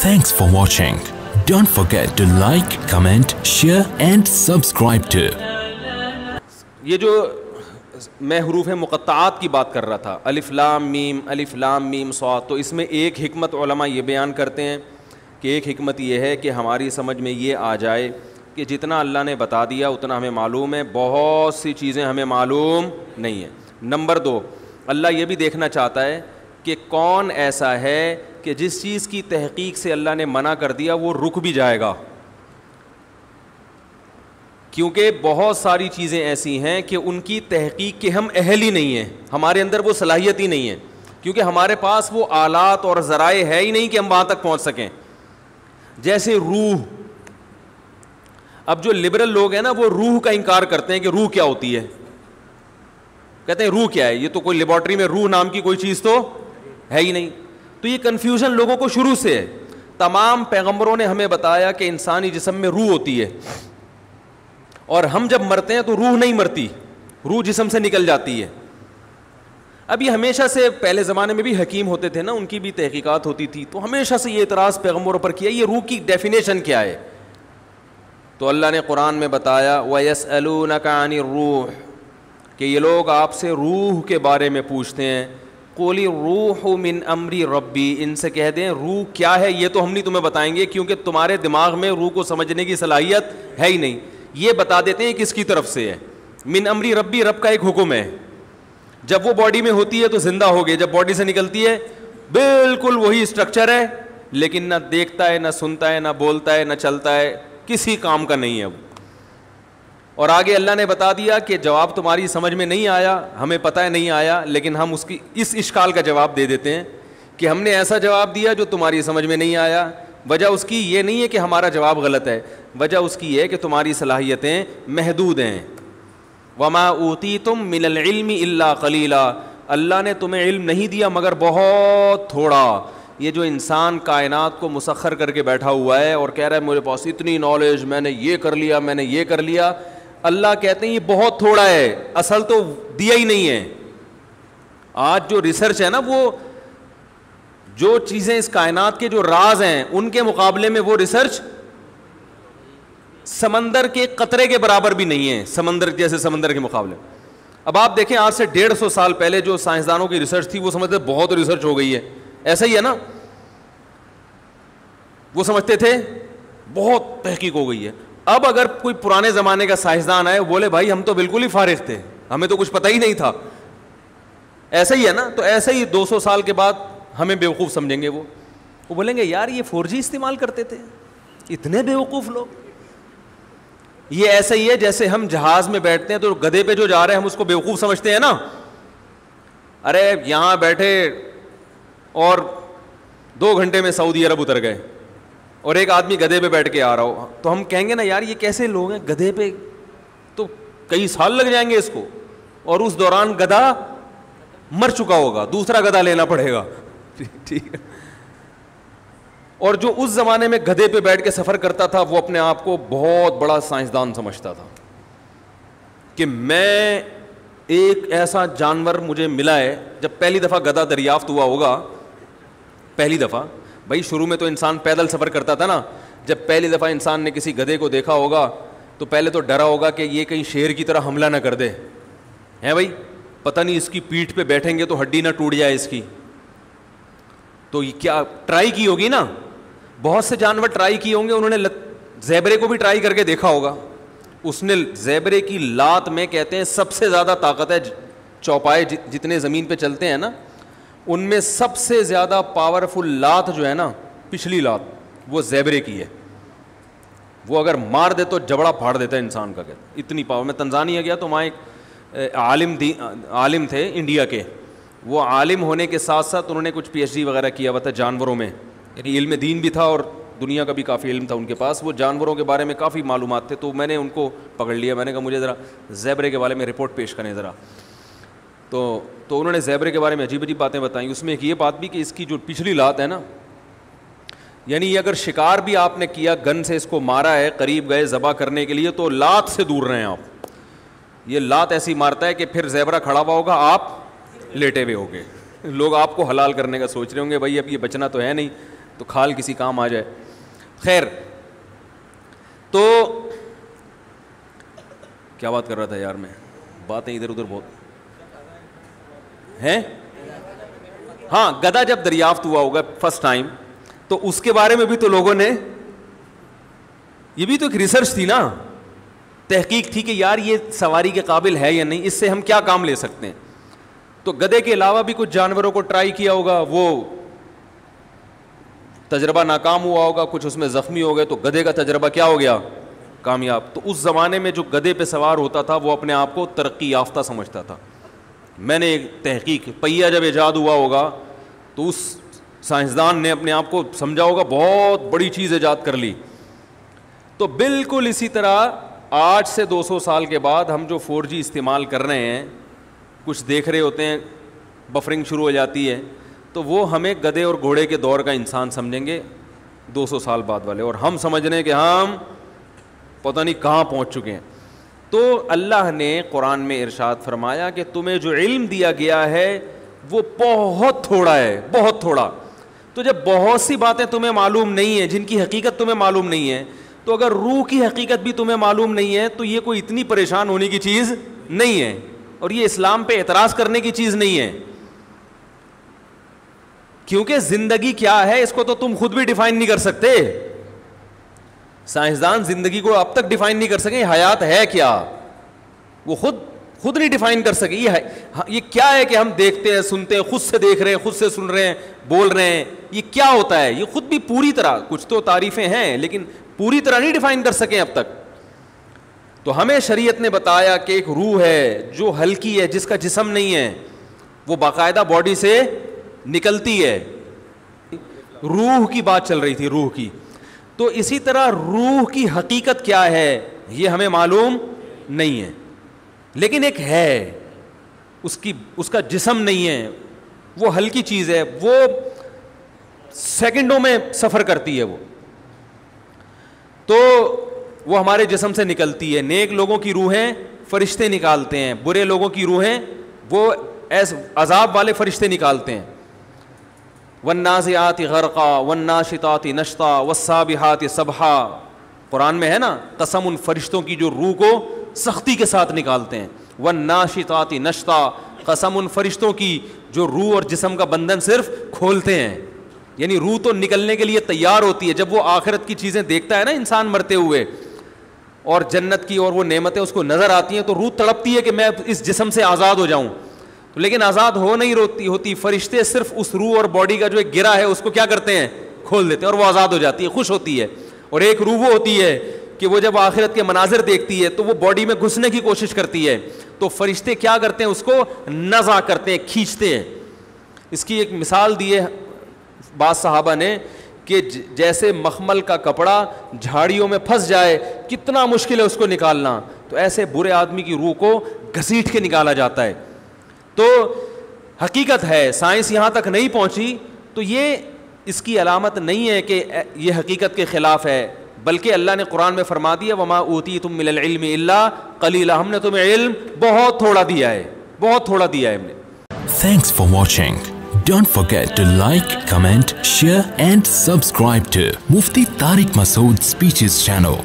Thanks for watching. Don't forget to like, comment, share and subscribe to. یہ جو میں حروف مقطعات کی بات کر رہا تھا، الف لام میم صاد، تو اس میں ایک حکمت علماء یہ بیان کرتے ہیں کہ ایک حکمت یہ ہے کہ ہماری سمجھ میں یہ آ جائے کہ جتنا اللہ نے بتا دیا اتنا ہمیں معلوم ہے، بہت سی چیزیں ہمیں معلوم نہیں ہیں۔ نمبر 2، اللہ یہ بھی دیکھنا چاہتا ہے کہ کون ایسا ہے کہ جس چیز کی تحقیق سے اللہ نے منع کر دیا وہ رک بھی جائے گا، کیونکہ بہت ساری چیزیں ایسی ہیں کہ ان کی تحقیق کے ہم اہل ہی نہیں ہیں، ہمارے اندر وہ صلاحیت ہی نہیں ہے، کیونکہ ہمارے پاس وہ آلات اور ذرائع ہے ہی نہیں کہ ہم وہاں تک پہنچ سکیں۔ جیسے روح، اب جو لبرل لوگ ہیں نا وہ روح کا انکار کرتے ہیں کہ روح کیا ہوتی ہے، کہتے ہیں روح کیا ہے، یہ تو کوئی لیبارٹری میں روح نام کی کوئی چیز تو ہے ہی نہیں۔ تو یہ کنفیوژن لوگوں کو شروع سے ہے۔ تمام پیغمبروں نے ہمیں بتایا کہ انسانی جسم میں روح ہوتی ہے، اور ہم جب مرتے ہیں تو روح نہیں مرتی، روح جسم سے نکل جاتی ہے۔ اب یہ ہمیشہ سے پہلے زمانے میں بھی حکیم ہوتے تھے نا، ان کی بھی تحقیقات ہوتی تھی، تو ہمیشہ سے یہ اعتراض پیغمبروں پر کیا یہ روح کی ڈیفینیشن کیا ہے؟ تو اللہ نے قرآن میں بتایا وَيَسْأَلُونَكَ عَنِ الرُّوحِ، کہ یہ لوگ آپ سے روح کے بارے میں پوچھتے ہیں، قُلِ الرُّوحُ مِنْ أَمْرِ رَبِّي، ان سے کہہ دیں روح کیا ہے یہ تو ہم نہیں تمہیں بتائیں گے، کیونکہ تمہارے دماغ میں روح کو سمجھنے کی صلاحیت ہے ہی نہیں۔ یہ بتا دیتے ہیں کس کی طرف سے ہے، من امری ربی، رب کا ایک حکم ہے، جب وہ باڈی میں ہوتی ہے تو زندہ ہو گئی، جب باڈی سے نکلتی ہے بالکل وہی اسٹرکچر ہے، لیکن نہ دیکھتا ہے، نہ سنتا ہے، نہ بولتا ہے، نہ چلتا ہے، کسی کام کا نہیں ہے وہ۔ اور آگے اللہ نے بتا دیا کہ جواب تمہاری سمجھ میں نہیں آیا، ہمیں پتہ ہے نہیں آیا، لیکن ہم اس اشکال کا جواب دے دیتے ہیں کہ ہم نے ایسا جواب دیا جو تمہاری سمجھ میں نہیں آیا۔ وجہ اس کی یہ نہیں ہے کہ ہمارا جواب غلط ہے، وجہ اس کی یہ ہے کہ تمہاری صلاحیتیں محدود ہیں۔ وَمَا أُوتِيتُم مِّنَ الْعِلْمِ إِلَّا قَلِيلًا، اللہ نے تمہیں علم نہیں دیا مگر بہت تھوڑا۔ یہ جو انسان کائنات کو مسخر کر کے بیٹھا ہوا ہے اور کہہ رہا ہے میرے پاس اتنی نالج، میں نے یہ کر لیا، میں نے یہ کر لیا، اللہ کہتے ہیں یہ بہت تھوڑا ہے، اصل تو دیا ہی نہیں ہے۔ آج جو ریسرچ ہے نا، وہ جو چیزیں اس کائنات کے جو راز ہیں ان کے مقابلے میں وہ ریسرچ سمندر کے قطرے کے برابر بھی نہیں ہے، سمندر جیسے سمندر کے مقابلے۔ اب آپ دیکھیں آج سے 150 سال پہلے جو سائنسدانوں کی ریسرچ تھی وہ سمجھتے بہت ریسرچ ہو گئی ہے، ایسا ہی ہے نا، وہ سمجھتے تھے بہت تحقیق ہو گئی ہے۔ اب اگر کوئی پرانے زمانے کا سائنسدان آئے بولے بھائی ہم تو بالکل ہی فارغ تھے، ہمیں تو کچھ پتہ ہی نہیں تھا، ایسا ہی ہے نا، تو ایسا ہی 200 سال کے بعد ہمیں بیوقوف سمجھیں گے، وہ بولیں گے یار یہ 4G استعمال کرتے تھے، اتنے بیوقوف لوگ۔ یہ ایسا ہی ہے جیسے ہم جہاز میں بیٹھتے ہیں تو گدھے پہ جو جا رہے ہیں ہم اس کو بیوقوف سمجھتے ہیں نا، ارے یہاں بیٹھے اور 2 گھنٹے میں سعودی عرب اتر گئے، اور ایک آدمی گدھے پہ بیٹھ کے آ رہا ہو، تو ہم کہیں گے نا یار یہ کیسے لوگ ہیں، گدھے پہ تو کئی سال لگ جائیں گے اس کو، اور اس دوران گدھا مر چکا ہوگا، دوسرا گدھا لینا پڑے گا، ٹھیک ہے۔ اور جو اس زمانے میں گدھے پہ بیٹھ کے سفر کرتا تھا وہ اپنے آپ کو بہت بڑا سائنسدان سمجھتا تھا کہ میں ایک ایسا جانور مجھے ملا ہے۔ جب پہلی دفعہ گدھا دریافت ہوا ہوگا، پہلی دفعہ، بھائی شروع میں تو انسان پیدل سفر کرتا تھا نا، جب پہلی دفعہ انسان نے کسی گدھے کو دیکھا ہوگا تو پہلے تو ڈرا ہوگا کہ یہ کہیں شیر کی طرح حملہ نہ کر دے، ہے بھائی، پتہ نہیں اس کی پیٹھ پہ بیٹھیں گے تو ہڈی نہ ٹوٹ جائے اس کی، تو یہ کیا ٹرائی کی ہوگی نا، بہت سے جانور ٹرائی کیے ہوں گے، انہوں نے زیبرے کو بھی ٹرائی کر کے دیکھا ہوگا، اس نے زیبرے کی لات میں کہتے ہیں سب سے زیادہ طاقت ہے، چوپائے جتنے زمین پہ چلتے ہیں نا ان میں سب سے زیادہ پاورفل لات جو ہے نا، پچھلی لات وہ زیبرے کی ہے، وہ اگر مار دے تو جبڑا پھاڑ دیتا ہے انسان کا، کہتے اتنی پاور۔ میں تنزانیہ گیا تو وہاں ایک عالم تھے انڈیا کے، وہ عالم ہونے کے ساتھ ساتھ انہوں نے کچھ PhD وغیرہ کیا ہوا تھا جانوروں میں، یعنی علم دین بھی تھا اور دنیا کا بھی کافی علم تھا ان کے پاس، وہ جانوروں کے بارے میں کافی معلومات تھے، تو میں نے ان کو پکڑ لیا، میں نے کہا مجھے ذرا زیبرے کے بارے میں رپورٹ پیش کریں ذرا، تو انہوں نے زیبرے کے بارے میں عجیب عجیب باتیں بتائیں، اس میں ایک یہ بات بھی کہ اس کی جو پچھلی لات ہے نا، یعنی یہ اگر شکار بھی آپ نے کیا، گن سے اس کو مارا ہے، قریب گئے ذبح کرنے کے لیے تو لات سے دور رہیں آپ، یہ لات ایسی مارتا ہے کہ پھر زیبرا کھڑا ہوا ہوگا، آپ لیٹے ہوئے ہوگے، لوگ آپ کو حلال کرنے کا سوچ رہے ہوں گے، بھائی اب یہ بچنا تو ہے نہیں، تو کھال کسی کام آ جائے. خیر, تو کیا بات کر رہا تھا یار میں, باتیں ادھر ادھر بہت ہیں. ہاں, گدھا جب دریافت ہوا ہوگا فرسٹ ٹائم, تو اس کے بارے میں بھی تو لوگوں نے, یہ بھی تو ایک ریسرچ تھی نا, تحقیق تھی کہ یار یہ سواری کے قابل ہے یا نہیں, اس سے ہم کیا کام لے سکتے ہیں. تو گدھے کے علاوہ بھی کچھ جانوروں کو ٹرائی کیا ہوگا, وہ تجربہ ناکام ہوا ہوگا, کچھ اس میں زخمی ہو گئے, تو گدھے کا تجربہ کیا ہو گیا, کامیاب. تو اس زمانے میں جو گدھے پہ سوار ہوتا تھا وہ اپنے آپ کو ترقی یافتہ سمجھتا تھا. میں نے ایک تحقیق, پہیا جب ایجاد ہوا ہوگا تو اس سائنسدان نے اپنے آپ کو سمجھا ہوگا بہت بڑی چیز ایجاد کر لی. تو بالکل اسی طرح آج سے 200 سال کے بعد ہم جو 4G استعمال کر رہے ہیں, کچھ دیکھ رہے ہوتے ہیں, بفرنگ شروع ہو جاتی ہے, تو وہ ہمیں گدھے اور گھوڑے کے دور کا انسان سمجھیں گے 200 سال بعد والے, اور ہم سمجھ رہے ہیں کہ ہم پتہ نہیں کہاں پہنچ چکے ہیں. تو اللہ نے قرآن میں ارشاد فرمایا کہ تمہیں جو علم دیا گیا ہے وہ بہت تھوڑا ہے, بہت تھوڑا. تو جب بہت سی باتیں تمہیں معلوم نہیں ہیں, جن کی حقیقت تمہیں معلوم نہیں ہے, تو اگر روح کی حقیقت بھی تمہیں معلوم نہیں ہے تو یہ کوئی اتنی پریشان ہونے کی چیز نہیں ہے, اور یہ اسلام پہ اعتراض کرنے کی چیز نہیں ہے. کیونکہ زندگی کیا ہے اس کو تو تم خود بھی ڈیفائن نہیں کر سکتے. سائنسدان زندگی کو اب تک ڈیفائن نہیں کر سکے, حیات ہے کیا, وہ خود نہیں ڈیفائن کر سکے. یہ کیا ہے کہ ہم دیکھتے ہیں, سنتے ہیں, خود سے دیکھ رہے ہیں, خود سے سن رہے ہیں, بول رہے ہیں, یہ کیا ہوتا ہے, یہ خود بھی پوری طرح, کچھ تو تعریفیں ہیں لیکن پوری طرح نہیں ڈیفائن کر سکے اب تک. تو ہمیں شریعت نے بتایا کہ ایک روح ہے جو ہلکی ہے, جس کا جسم نہیں ہے, وہ باقاعدہ باڈی سے نکلتی ہے. روح کی بات چل رہی تھی, روح کی. تو اسی طرح روح کی حقیقت کیا ہے یہ ہمیں معلوم نہیں ہے, لیکن ایک ہے, اس کا جسم نہیں ہے, وہ ہلکی چیز ہے, وہ سیکنڈوں میں سفر کرتی ہے. تو وہ ہمارے جسم سے نکلتی ہے. نیک لوگوں کی روحیں فرشتے نکالتے ہیں, برے لوگوں کی روحیں وہ عذاب والے فرشتے نکالتے ہیں. والنازعات غرقا والناشطات نشطا والسابحات سبحا, قرآن میں ہے نا, قسم ان فرشتوں کی جو روح کو سختی کے ساتھ نکالتے ہیں. والناشطات نشطا, قسم ان فرشتوں کی جو روح اور جسم کا بندھن صرف کھولتے ہیں. یعنی روح تو نکلنے کے لیے تیار ہوتی ہے. جب وہ آخرت کی چیزیں دیکھتا ہے نا انسان مرتے ہوئے, اور جنت کی اور وہ نعمتیں اس کو نظر آتی ہیں, تو روح تڑپتی ہے کہ میں اس جسم سے آزاد ہو جاؤں, لیکن آزاد ہو نہیں ہوتی. فرشتے صرف اس روح اور باڈی کا جو ایک گرہ ہے اس کو کیا کرتے ہیں, کھول دیتے ہیں, اور وہ آزاد ہو جاتی ہے, خوش ہوتی ہے. اور ایک روح وہ ہوتی ہے کہ وہ جب آخرت کے مناظر دیکھتی ہے تو وہ باڈی میں گھسنے کی کوشش کرتی ہے, تو فرشتے کیا کرتے ہیں, اس کو نزع کرتے ہیں, کھینچتے ہیں. اس کی ایک مثال دی ہے بعض صحابہ نے کہ جیسے مخمل کا کپڑا جھاڑیوں میں پھنس جائے, کتنا مشکل ہے اس کو نکالنا, تو ایسے برے آدمی کی روح کو گھسیٹ کے نکالا جاتا ہے. تو حقیقت ہے, سائنس یہاں تک نہیں پہنچی, تو یہ اس کی علامت نہیں ہے کہ یہ حقیقت کے خلاف ہے, بلکہ اللہ نے قرآن میں فرما دیا وما اوتیتم من العلم الا قلیلا, ہم نے تمہیں علم بہت تھوڑا دیا ہے, بہت تھوڑا دیا ہے ہم نے. Thanks for watching. Don't forget to like, comment, share and subscribe to Mufti Tariq Masood Speeches channel.